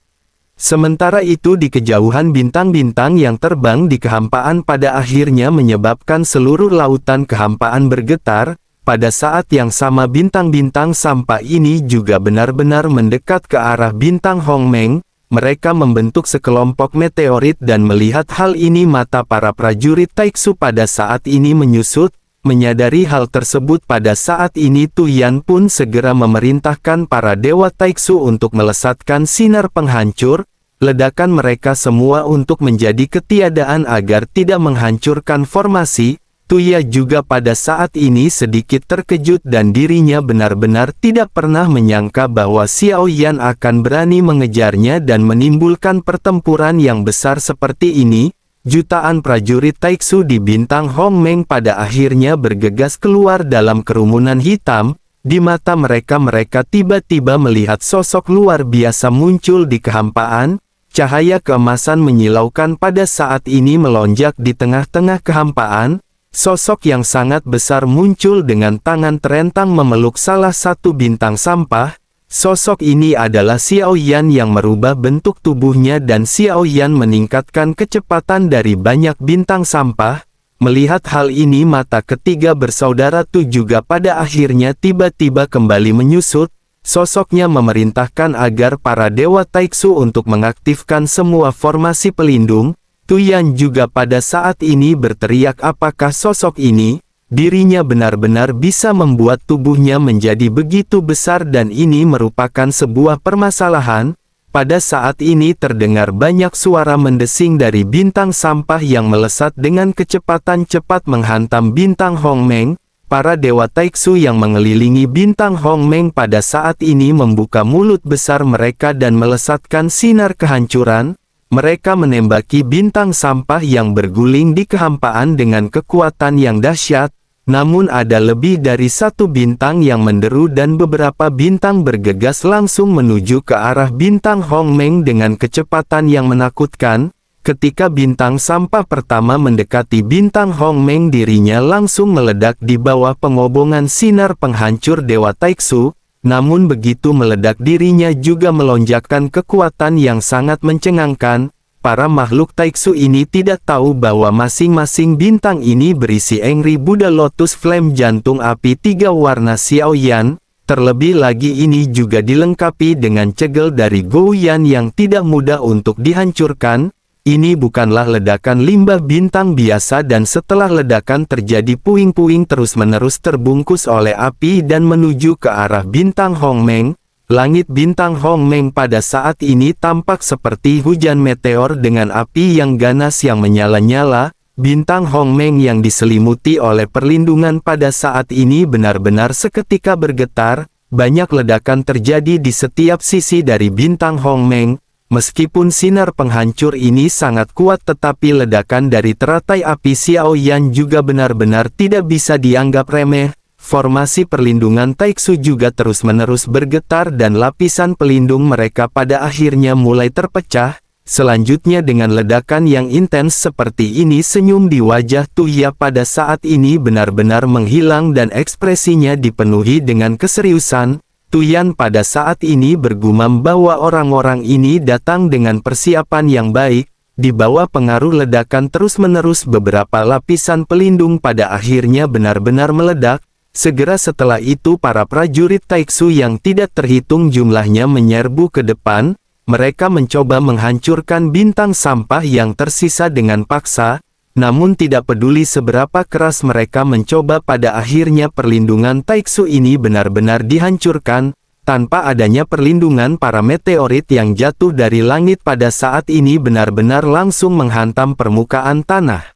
Sementara itu di kejauhan bintang-bintang yang terbang di kehampaan pada akhirnya menyebabkan seluruh lautan kehampaan bergetar. Pada saat yang sama bintang-bintang sampah ini juga benar-benar mendekat ke arah bintang Hongmeng. Mereka membentuk sekelompok meteorit dan melihat hal ini mata para prajurit Taiksu pada saat ini menyusut. Menyadari hal tersebut pada saat ini Tuyan pun segera memerintahkan para dewa Taiksu untuk melesatkan sinar penghancur. Ledakan mereka semua untuk menjadi ketiadaan agar tidak menghancurkan formasi. Tuya juga pada saat ini sedikit terkejut dan dirinya benar-benar tidak pernah menyangka bahwa Xiaoyan akan berani mengejarnya dan menimbulkan pertempuran yang besar seperti ini. Jutaan prajurit Taiksu di bintang Hongmeng pada akhirnya bergegas keluar dalam kerumunan hitam. Di mata mereka tiba-tiba melihat sosok luar biasa muncul di kehampaan. Cahaya keemasan menyilaukan pada saat ini melonjak di tengah-tengah kehampaan. Sosok yang sangat besar muncul dengan tangan terentang memeluk salah satu bintang sampah. Sosok ini adalah Xiaoyan yang merubah bentuk tubuhnya dan Xiaoyan meningkatkan kecepatan dari banyak bintang sampah. Melihat hal ini mata ketiga bersaudara Tu juga pada akhirnya tiba-tiba kembali menyusut. Sosoknya memerintahkan agar para dewa Taiksu untuk mengaktifkan semua formasi pelindung. Tuyan juga pada saat ini berteriak apakah sosok ini? Dirinya benar-benar bisa membuat tubuhnya menjadi begitu besar dan ini merupakan sebuah permasalahan. Pada saat ini terdengar banyak suara mendesing dari bintang sampah yang melesat dengan kecepatan cepat menghantam bintang Hongmeng. Para dewa Taiksu yang mengelilingi bintang Hongmeng pada saat ini membuka mulut besar mereka dan melesatkan sinar kehancuran. Mereka menembaki bintang sampah yang berguling di kehampaan dengan kekuatan yang dahsyat. Namun ada lebih dari satu bintang yang menderu dan beberapa bintang bergegas langsung menuju ke arah bintang Hongmeng dengan kecepatan yang menakutkan. Ketika bintang sampah pertama mendekati bintang Hongmeng dirinya langsung meledak di bawah pengobongan sinar penghancur dewa Taiksu. Namun begitu meledak dirinya juga melonjakkan kekuatan yang sangat mencengangkan. para makhluk Taiksu ini tidak tahu bahwa masing-masing bintang ini berisi Angry Buddha Lotus Flame jantung api 3 warna Xiaoyan. Terlebih lagi ini juga dilengkapi dengan cegel dari Gouyan yang tidak mudah untuk dihancurkan. Ini bukanlah ledakan limbah bintang biasa dan setelah ledakan terjadi puing-puing terus-menerus terbungkus oleh api dan menuju ke arah bintang Hongmeng. Langit bintang Hongmeng pada saat ini tampak seperti hujan meteor dengan api yang ganas yang menyala-nyala. Bintang Hongmeng yang diselimuti oleh perlindungan pada saat ini benar-benar seketika bergetar. Banyak ledakan terjadi di setiap sisi dari bintang Hongmeng. Meskipun sinar penghancur ini sangat kuat tetapi ledakan dari teratai api Xiaoyan juga benar-benar tidak bisa dianggap remeh. Formasi perlindungan Taiksu juga terus-menerus bergetar dan lapisan pelindung mereka pada akhirnya mulai terpecah. Selanjutnya dengan ledakan yang intens seperti ini senyum di wajah Tuya pada saat ini benar-benar menghilang dan ekspresinya dipenuhi dengan keseriusan. Tuyan pada saat ini bergumam bahwa orang-orang ini datang dengan persiapan yang baik. Di bawah pengaruh ledakan terus-menerus beberapa lapisan pelindung pada akhirnya benar-benar meledak. Segera setelah itu para prajurit Taiksu yang tidak terhitung jumlahnya menyerbu ke depan. Mereka mencoba menghancurkan bintang sampah yang tersisa dengan paksa. Namun tidak peduli seberapa keras mereka mencoba pada akhirnya perlindungan Taiksu ini benar-benar dihancurkan. Tanpa adanya perlindungan para meteorit yang jatuh dari langit pada saat ini benar-benar langsung menghantam permukaan tanah.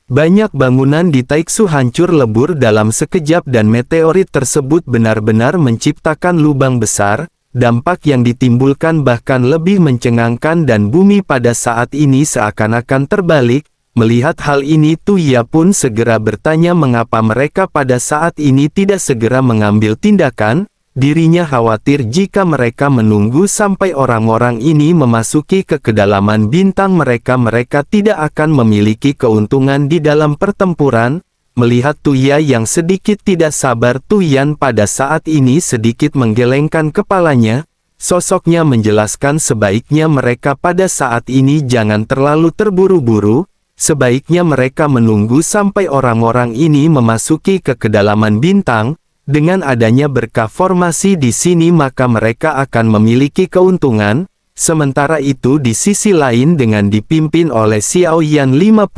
Banyak bangunan di Taiksu hancur lebur dalam sekejap dan meteorit tersebut benar-benar menciptakan lubang besar. Dampak yang ditimbulkan bahkan lebih mencengangkan dan bumi pada saat ini seakan-akan terbalik. Melihat hal ini Tuya pun segera bertanya mengapa mereka pada saat ini tidak segera mengambil tindakan. Dirinya khawatir jika mereka menunggu sampai orang-orang ini memasuki ke kedalaman bintang mereka tidak akan memiliki keuntungan di dalam pertempuran. Melihat Tuya yang sedikit tidak sabar Tuyan pada saat ini sedikit menggelengkan kepalanya. Sosoknya menjelaskan sebaiknya mereka pada saat ini jangan terlalu terburu-buru. Sebaiknya mereka menunggu sampai orang-orang ini memasuki ke kedalaman bintang. Dengan adanya berkah formasi di sini maka mereka akan memiliki keuntungan. Sementara itu di sisi lain dengan dipimpin oleh Xiaoyan 50.000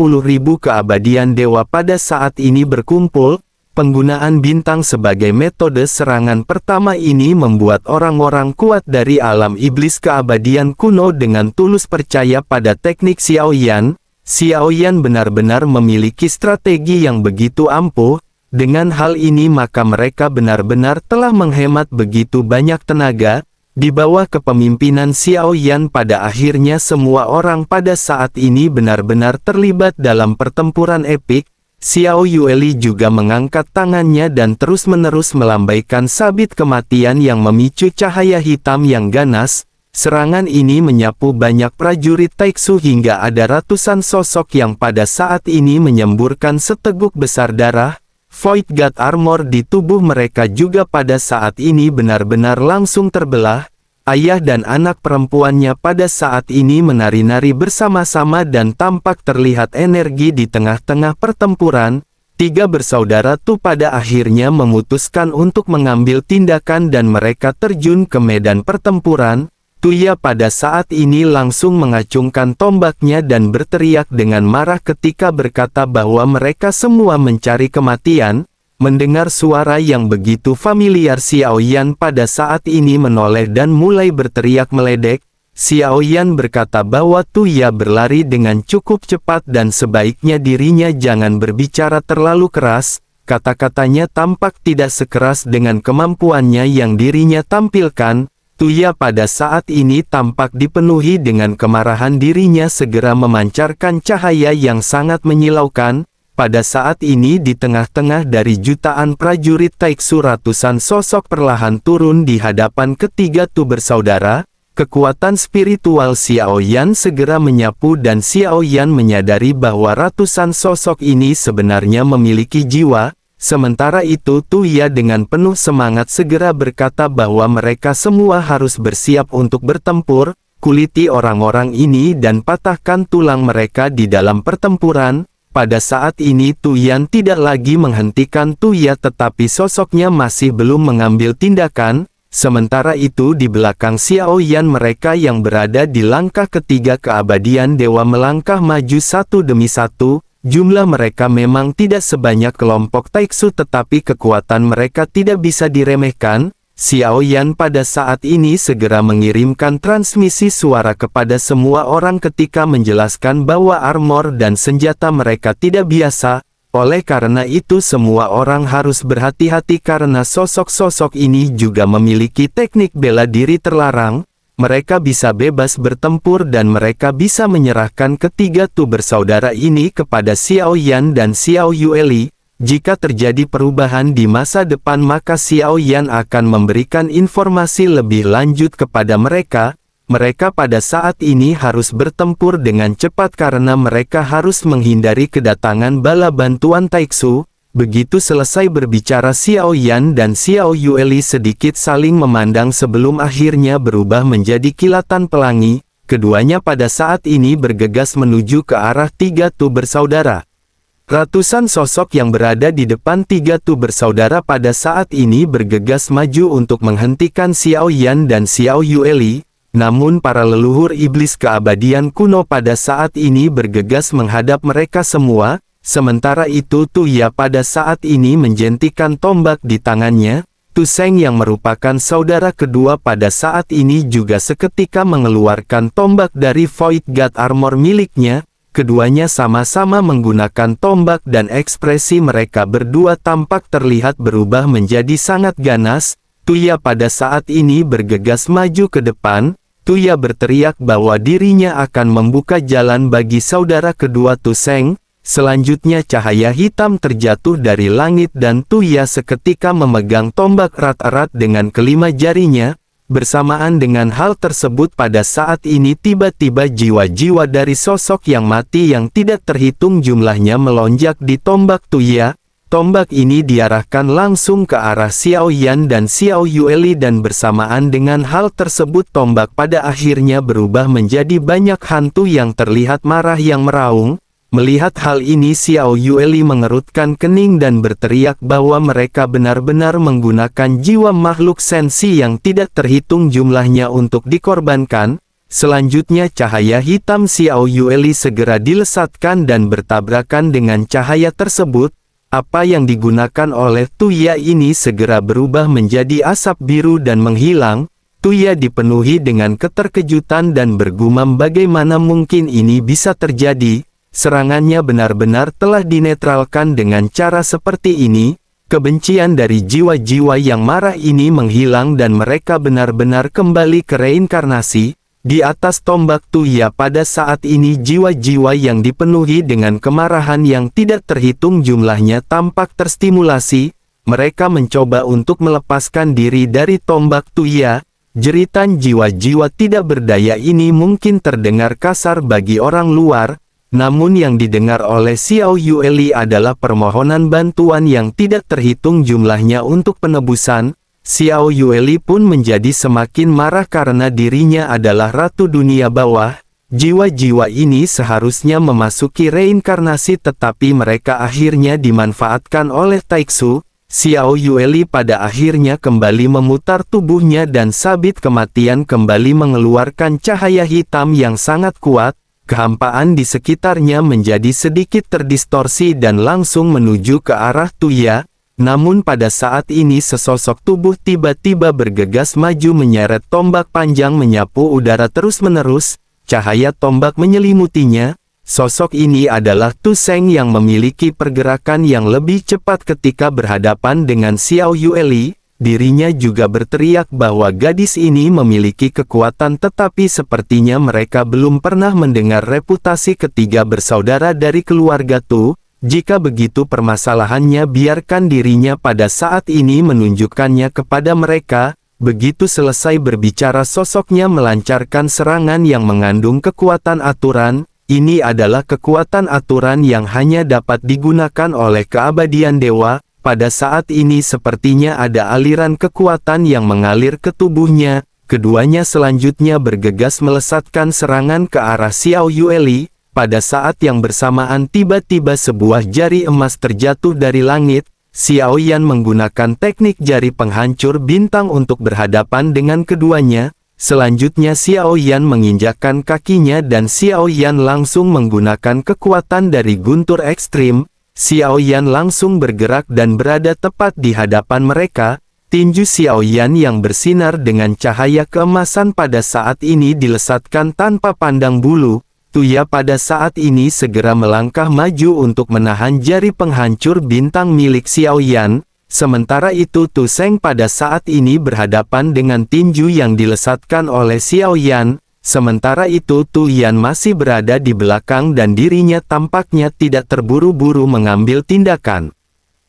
keabadian dewa pada saat ini berkumpul. Penggunaan bintang sebagai metode serangan pertama ini membuat orang-orang kuat dari alam iblis keabadian kuno dengan tulus percaya pada teknik Xiaoyan. Xiaoyan benar-benar memiliki strategi yang begitu ampuh. Dengan hal ini maka mereka benar-benar telah menghemat begitu banyak tenaga. Di bawah kepemimpinan Xiaoyan pada akhirnya semua orang pada saat ini benar-benar terlibat dalam pertempuran epik. Xiao Yueli juga mengangkat tangannya dan terus-menerus melambaikan sabit kematian yang memicu cahaya hitam yang ganas. Serangan ini menyapu banyak prajurit Taiksu hingga ada ratusan sosok yang pada saat ini menyemburkan seteguk besar darah. Void God Armor di tubuh mereka juga pada saat ini benar-benar langsung terbelah. Ayah dan anak perempuannya pada saat ini menari-nari bersama-sama dan tampak terlihat energi di tengah-tengah pertempuran. 3 bersaudara Tu pada akhirnya memutuskan untuk mengambil tindakan dan mereka terjun ke medan pertempuran. Tuya pada saat ini langsung mengacungkan tombaknya dan berteriak dengan marah ketika berkata bahwa mereka semua mencari kematian. Mendengar suara yang begitu familiar Xiaoyan pada saat ini menoleh dan mulai berteriak meledek. Xiaoyan berkata bahwa Tuya berlari dengan cukup cepat dan sebaiknya dirinya jangan berbicara terlalu keras. Kata-katanya tampak tidak sekeras dengan kemampuannya yang dirinya tampilkan. Tuya pada saat ini tampak dipenuhi dengan kemarahan dirinya segera memancarkan cahaya yang sangat menyilaukan. Pada saat ini di tengah-tengah dari jutaan prajurit Taiksu ratusan sosok perlahan turun di hadapan ketiga Tu bersaudara. Kekuatan spiritual Xiaoyan segera menyapu dan Xiaoyan menyadari bahwa ratusan sosok ini sebenarnya memiliki jiwa. Sementara itu Tuya dengan penuh semangat segera berkata bahwa mereka semua harus bersiap untuk bertempur. kuliti orang-orang ini dan patahkan tulang mereka di dalam pertempuran. Pada saat ini Tuyan tidak lagi menghentikan Tuya tetapi sosoknya masih belum mengambil tindakan. Sementara itu di belakang Xiao Yan mereka yang berada di langkah ketiga keabadian dewa melangkah maju satu demi satu. Jumlah mereka memang tidak sebanyak kelompok Taiksu tetapi kekuatan mereka tidak bisa diremehkan. Xiao Yan pada saat ini segera mengirimkan transmisi suara kepada semua orang ketika menjelaskan bahwa armor dan senjata mereka tidak biasa. Oleh karena itu semua orang harus berhati-hati karena sosok-sosok ini juga memiliki teknik bela diri terlarang. Mereka bisa bebas bertempur dan mereka bisa menyerahkan ketiga bersaudara ini kepada Xiao Yan dan Xiao Yueli. Jika terjadi perubahan di masa depan maka Xiao Yan akan memberikan informasi lebih lanjut kepada mereka. Mereka pada saat ini harus bertempur dengan cepat karena mereka harus menghindari kedatangan bala bantuan Taiksu. Begitu selesai berbicara Xiao Yan dan Xiao Yueli sedikit saling memandang sebelum akhirnya berubah menjadi kilatan pelangi. Keduanya pada saat ini bergegas menuju ke arah tiga bersaudara. Ratusan sosok yang berada di depan tiga bersaudara pada saat ini bergegas maju untuk menghentikan Xiao Yan dan Xiao Yueli. Namun para leluhur iblis keabadian kuno pada saat ini bergegas menghadap mereka semua. Sementara itu Tuya pada saat ini menjentikan tombak di tangannya. Tu Seng yang merupakan saudara kedua pada saat ini juga seketika mengeluarkan tombak dari Void God Armor miliknya. Keduanya sama-sama menggunakan tombak dan ekspresi mereka berdua tampak terlihat berubah menjadi sangat ganas. Tuya pada saat ini bergegas maju ke depan. Tuya berteriak bahwa dirinya akan membuka jalan bagi saudara kedua Tu Seng. Selanjutnya cahaya hitam terjatuh dari langit dan Tuya seketika memegang tombak erat-erat dengan kelima jarinya. Bersamaan dengan hal tersebut pada saat ini tiba-tiba jiwa-jiwa dari sosok yang mati yang tidak terhitung jumlahnya melonjak di tombak Tuya. Tombak ini diarahkan langsung ke arah Xiao Yan dan Xiao Yueli dan bersamaan dengan hal tersebut tombak pada akhirnya berubah menjadi banyak hantu yang terlihat marah yang meraung. Melihat hal ini Xiao Yueli mengerutkan kening dan berteriak bahwa mereka benar-benar menggunakan jiwa makhluk sensi yang tidak terhitung jumlahnya untuk dikorbankan. Selanjutnya cahaya hitam Xiao Yueli segera dilesatkan dan bertabrakan dengan cahaya tersebut. Apa yang digunakan oleh Tuya ini segera berubah menjadi asap biru dan menghilang. Tuya dipenuhi dengan keterkejutan dan bergumam bagaimana mungkin ini bisa terjadi. Serangannya benar-benar telah dinetralkan dengan cara seperti ini. Kebencian dari jiwa-jiwa yang marah ini menghilang dan mereka benar-benar kembali ke reinkarnasi. Di atas tombak Tuya pada saat ini jiwa-jiwa yang dipenuhi dengan kemarahan yang tidak terhitung jumlahnya tampak terstimulasi. Mereka mencoba untuk melepaskan diri dari tombak Tuya. Jeritan jiwa-jiwa tidak berdaya ini mungkin terdengar kasar bagi orang luar. Namun yang didengar oleh Xiao Yueli adalah permohonan bantuan yang tidak terhitung jumlahnya untuk penebusan. Xiao Yueli pun menjadi semakin marah karena dirinya adalah ratu dunia bawah. Jiwa-jiwa ini seharusnya memasuki reinkarnasi tetapi mereka akhirnya dimanfaatkan oleh Taiksu. Xiao Yueli pada akhirnya kembali memutar tubuhnya dan sabit kematian kembali mengeluarkan cahaya hitam yang sangat kuat. Kehampaan di sekitarnya menjadi sedikit terdistorsi dan langsung menuju ke arah Tuya. Namun pada saat ini sesosok tubuh tiba-tiba bergegas maju menyeret tombak panjang menyapu udara terus-menerus. Cahaya tombak menyelimutinya. Sosok ini adalah Tu Seng yang memiliki pergerakan yang lebih cepat ketika berhadapan dengan Xiao Yueli. Dirinya juga berteriak bahwa gadis ini memiliki kekuatan tetapi sepertinya mereka belum pernah mendengar reputasi ketiga bersaudara dari keluarga Tu. Jika begitu permasalahannya biarkan dirinya pada saat ini menunjukkannya kepada mereka. Begitu selesai berbicara sosoknya melancarkan serangan yang mengandung kekuatan aturan. Ini adalah kekuatan aturan yang hanya dapat digunakan oleh keabadian dewa. Pada saat ini sepertinya ada aliran kekuatan yang mengalir ke tubuhnya. keduanya selanjutnya bergegas melesatkan serangan ke arah Xiao Yueli. Pada saat yang bersamaan tiba-tiba sebuah jari emas terjatuh dari langit. Xiao Yan menggunakan teknik jari penghancur bintang untuk berhadapan dengan keduanya. Selanjutnya Xiao Yan menginjakkan kakinya dan Xiao Yan langsung menggunakan kekuatan dari guntur ekstrim. Xiao Yan langsung bergerak dan berada tepat di hadapan mereka. Tinju Xiao Yan yang bersinar dengan cahaya keemasan pada saat ini dilesatkan tanpa pandang bulu. Tuya pada saat ini segera melangkah maju untuk menahan jari penghancur bintang milik Xiao Yan. Sementara itu Tu Seng pada saat ini berhadapan dengan tinju yang dilesatkan oleh Xiao Yan. Sementara itu Tu Yan masih berada di belakang dan dirinya tampaknya tidak terburu-buru mengambil tindakan.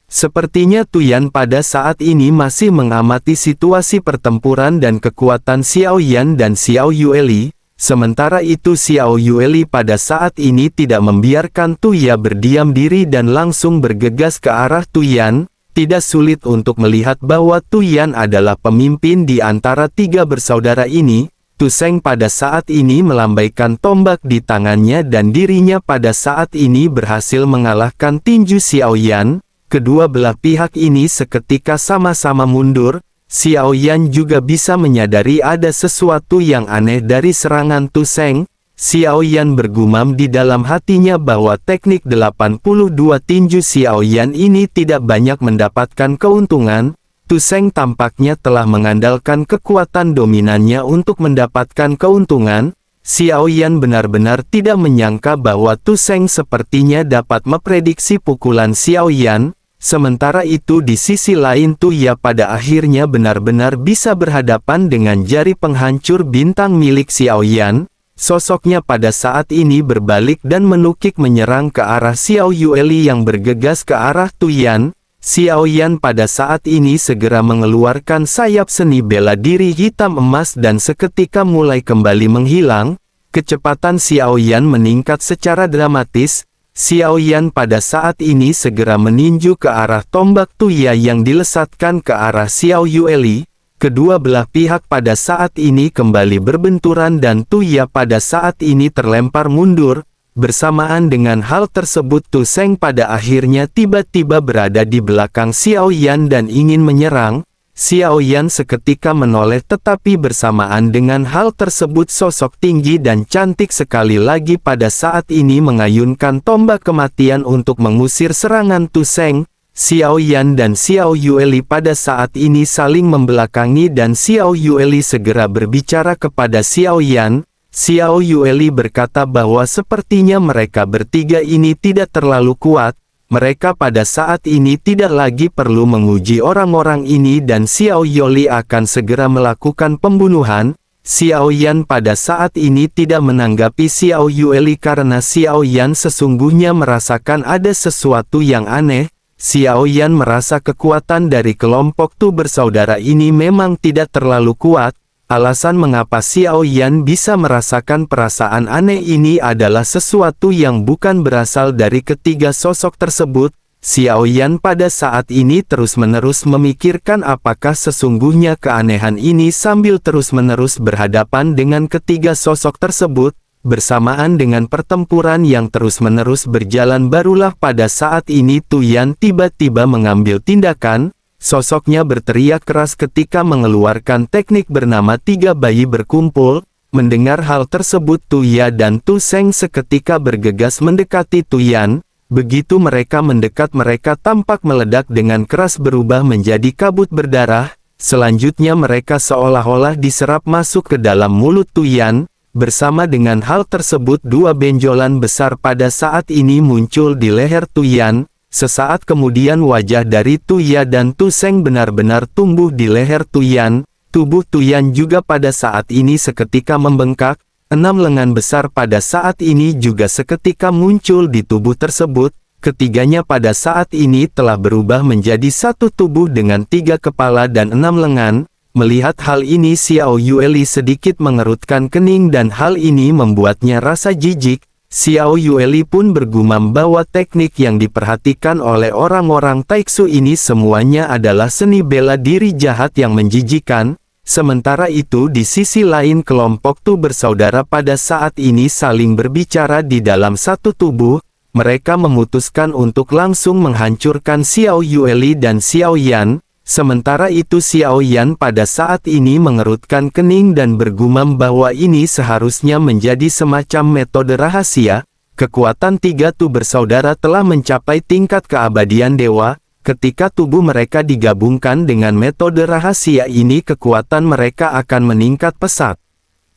Sepertinya Tu Yan pada saat ini masih mengamati situasi pertempuran dan kekuatan Xiao Yan dan Xiao Yueli. Sementara itu Xiao Yueli pada saat ini tidak membiarkan Tu Yan berdiam diri dan langsung bergegas ke arah Tu Yan. Tidak sulit untuk melihat bahwa Tu Yan adalah pemimpin di antara tiga bersaudara ini. Tu Seng pada saat ini melambaikan tombak di tangannya dan dirinya pada saat ini berhasil mengalahkan tinju Xiao Yan. Kedua belah pihak ini seketika sama-sama mundur. Xiao Yan juga bisa menyadari ada sesuatu yang aneh dari serangan Tu Seng. Xiao Yan bergumam di dalam hatinya bahwa teknik 82 tinju Xiao Yan ini tidak banyak mendapatkan keuntungan. Tu Seng tampaknya telah mengandalkan kekuatan dominannya untuk mendapatkan keuntungan. Xiao Yan benar-benar tidak menyangka bahwa Tu Seng sepertinya dapat memprediksi pukulan Xiao Yan. Sementara itu di sisi lain Tu Yan pada akhirnya benar-benar bisa berhadapan dengan jari penghancur bintang milik Xiao Yan. Sosoknya pada saat ini berbalik dan menukik menyerang ke arah Xiao Yueli yang bergegas ke arah Tu Yan. Xiao Yan pada saat ini segera mengeluarkan sayap seni bela diri hitam emas dan seketika mulai kembali menghilang. Kecepatan Xiao Yan meningkat secara dramatis. Xiao Yan pada saat ini segera meninju ke arah tombak Tu Yan yang dilesatkan ke arah Xiao Yueli. Kedua belah pihak pada saat ini kembali berbenturan dan Tu Yan pada saat ini terlempar mundur. Bersamaan dengan hal tersebut Tu Seng pada akhirnya tiba-tiba berada di belakang Xiao Yan dan ingin menyerang. Xiao Yan seketika menoleh tetapi bersamaan dengan hal tersebut sosok tinggi dan cantik sekali lagi pada saat ini mengayunkan tombak kematian untuk mengusir serangan Tu Seng. Xiao Yan dan Xiao Yueli pada saat ini saling membelakangi dan Xiao Yueli segera berbicara kepada Xiao Yan. Xiao Yueli berkata bahwa sepertinya mereka bertiga ini tidak terlalu kuat. Mereka pada saat ini tidak lagi perlu menguji orang-orang ini dan Xiao Yueli akan segera melakukan pembunuhan. Xiao Yan pada saat ini tidak menanggapi Xiao Yueli karena Xiao Yan sesungguhnya merasakan ada sesuatu yang aneh. Xiao Yan merasa kekuatan dari kelompok Tu bersaudara ini memang tidak terlalu kuat. Alasan mengapa Xiao Yan bisa merasakan perasaan aneh ini adalah sesuatu yang bukan berasal dari ketiga sosok tersebut. Xiao Yan pada saat ini terus-menerus memikirkan apakah sesungguhnya keanehan ini sambil terus-menerus berhadapan dengan ketiga sosok tersebut. Bersamaan dengan pertempuran yang terus-menerus berjalan barulah pada saat ini Tu Yan tiba-tiba mengambil tindakan. Sosoknya berteriak keras ketika mengeluarkan teknik bernama tiga bayi berkumpul. Mendengar hal tersebut Tu Yan dan Tu Seng seketika bergegas mendekati Tu Yan. Begitu mereka mendekat mereka tampak meledak dengan keras berubah menjadi kabut berdarah. Selanjutnya mereka seolah-olah diserap masuk ke dalam mulut Tu Yan. Bersama dengan hal tersebut dua benjolan besar pada saat ini muncul di leher Tu Yan. Sesaat kemudian wajah dari Tu Yan dan Tu Seng benar-benar tumbuh di leher Tu Yan. Tubuh Tu Yan juga pada saat ini seketika membengkak. 6 lengan besar pada saat ini juga seketika muncul di tubuh tersebut. Ketiganya pada saat ini telah berubah menjadi satu tubuh dengan 3 kepala dan 6 lengan. Melihat hal ini Xiao Yueli sedikit mengerutkan kening dan hal ini membuatnya rasa jijik. Xiao Yueli pun bergumam bahwa teknik yang diperhatikan oleh orang-orang Taiksu ini semuanya adalah seni bela diri jahat yang menjijikan. Sementara itu di sisi lain kelompok Tu bersaudara pada saat ini saling berbicara di dalam satu tubuh. Mereka memutuskan untuk langsung menghancurkan Xiao Yueli dan Xiao Yan. Sementara itu Xiao Yan pada saat ini mengerutkan kening dan bergumam bahwa ini seharusnya menjadi semacam metode rahasia. Kekuatan tiga Tu bersaudara telah mencapai tingkat keabadian dewa. Ketika tubuh mereka digabungkan dengan metode rahasia ini, kekuatan mereka akan meningkat pesat.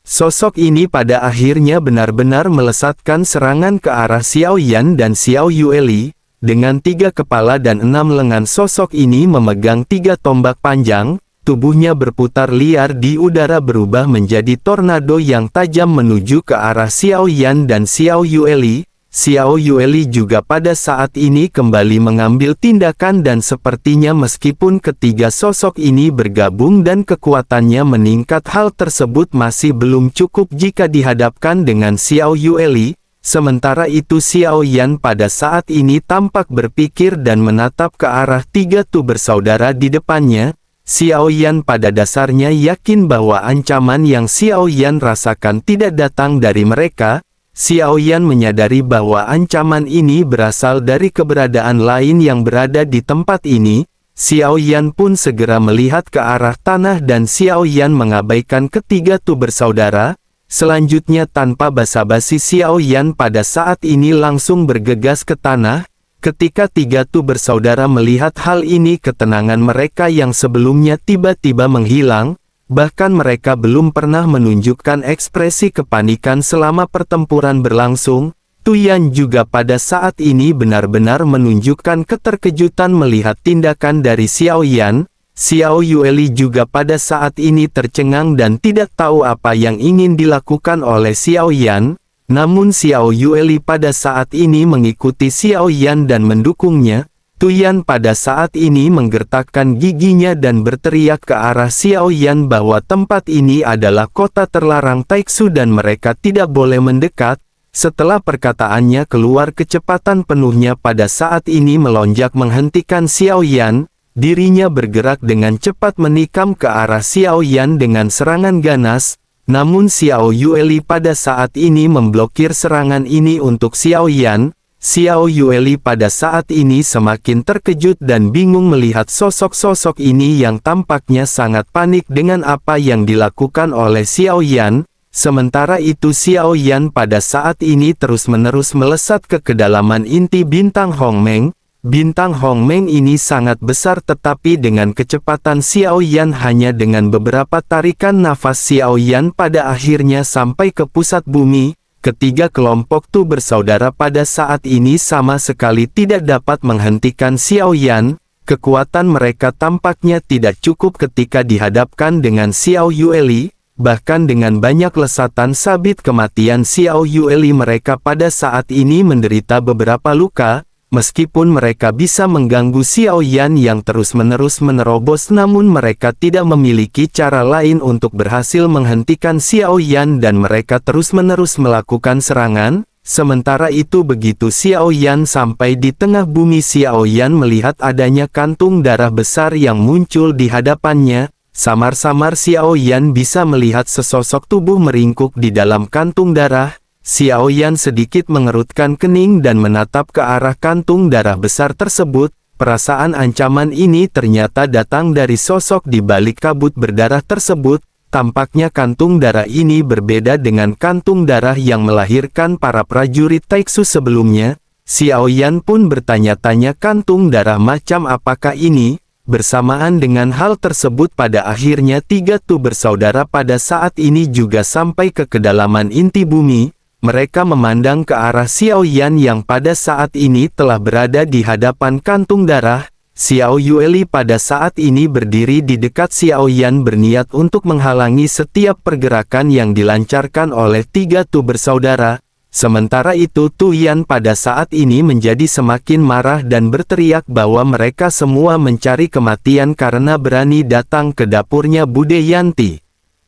Sosok ini pada akhirnya benar-benar melesatkan serangan ke arah Xiao Yan dan Xiao Yueli. Dengan 3 kepala dan 6 lengan, sosok ini memegang 3 tombak panjang. Tubuhnya berputar liar di udara berubah menjadi tornado yang tajam menuju ke arah Xiao Yan dan Xiao Yueli. Xiao Yueli juga pada saat ini kembali mengambil tindakan dan sepertinya meskipun ketiga sosok ini bergabung dan kekuatannya meningkat, hal tersebut masih belum cukup jika dihadapkan dengan Xiao Yueli. Sementara itu Xiao Yan pada saat ini tampak berpikir dan menatap ke arah tiga Tu bersaudara di depannya. Xiao Yan pada dasarnya yakin bahwa ancaman yang Xiao Yan rasakan tidak datang dari mereka. Xiao Yan menyadari bahwa ancaman ini berasal dari keberadaan lain yang berada di tempat ini. Xiao Yan pun segera melihat ke arah tanah dan Xiao Yan mengabaikan ketiga Tu bersaudara. Selanjutnya tanpa basa-basi Xiao Yan pada saat ini langsung bergegas ke tanah. Ketika tiga Tu bersaudara melihat hal ini, ketenangan mereka yang sebelumnya tiba-tiba menghilang. Bahkan mereka belum pernah menunjukkan ekspresi kepanikan selama pertempuran berlangsung. Tu Yan juga pada saat ini benar-benar menunjukkan keterkejutan melihat tindakan dari Xiao Yan. Xiao Yueli juga pada saat ini tercengang dan tidak tahu apa yang ingin dilakukan oleh Xiao Yan. Namun Xiao Yueli pada saat ini mengikuti Xiao Yan dan mendukungnya. Tu Yan pada saat ini menggertakkan giginya dan berteriak ke arah Xiao Yan bahwa tempat ini adalah kota terlarang Taiksu dan mereka tidak boleh mendekat. Setelah perkataannya keluar, kecepatan penuhnya pada saat ini melonjak menghentikan Xiao Yan. Dirinya bergerak dengan cepat menikam ke arah Xiao Yan dengan serangan ganas. Namun Xiao Yueli pada saat ini memblokir serangan ini untuk Xiao Yan. Xiao Yueli pada saat ini semakin terkejut dan bingung melihat sosok-sosok ini yang tampaknya sangat panik dengan apa yang dilakukan oleh Xiao Yan. Sementara itu Xiao Yan pada saat ini terus-menerus melesat ke kedalaman inti bintang Hongmeng. Bintang Hongmeng ini sangat besar, tetapi dengan kecepatan Xiao Yan hanya dengan beberapa tarikan nafas Xiao Yan pada akhirnya sampai ke pusat bumi. Ketiga kelompok Tu bersaudara pada saat ini sama sekali tidak dapat menghentikan Xiao Yan. Kekuatan mereka tampaknya tidak cukup ketika dihadapkan dengan Xiao Yueli. Bahkan dengan banyak lesatan sabit kematian Xiao Yueli, mereka pada saat ini menderita beberapa luka. Meskipun mereka bisa mengganggu Xiao Yan yang terus-menerus menerobos, namun mereka tidak memiliki cara lain untuk berhasil menghentikan Xiao Yan dan mereka terus-menerus melakukan serangan. Sementara itu begitu Xiao Yan sampai di tengah bumi, Xiao Yan melihat adanya kantung darah besar yang muncul di hadapannya. Samar-samar Xiao Yan bisa melihat sesosok tubuh meringkuk di dalam kantung darah. Xiao Yan sedikit mengerutkan kening dan menatap ke arah kantung darah besar tersebut. Perasaan ancaman ini ternyata datang dari sosok di balik kabut berdarah tersebut. Tampaknya kantung darah ini berbeda dengan kantung darah yang melahirkan para prajurit Taiksu sebelumnya. Xiao Yan pun bertanya-tanya kantung darah macam apakah ini. Bersamaan dengan hal tersebut pada akhirnya tiga Tu bersaudara pada saat ini juga sampai ke kedalaman inti bumi. Mereka memandang ke arah Xiao Yan yang pada saat ini telah berada di hadapan kantung darah. Xiao Yueli pada saat ini berdiri di dekat Xiao Yan berniat untuk menghalangi setiap pergerakan yang dilancarkan oleh tiga Tu bersaudara. Sementara itu Tu Yan pada saat ini menjadi semakin marah dan berteriak bahwa mereka semua mencari kematian karena berani datang ke dapurnya Bude Yanti.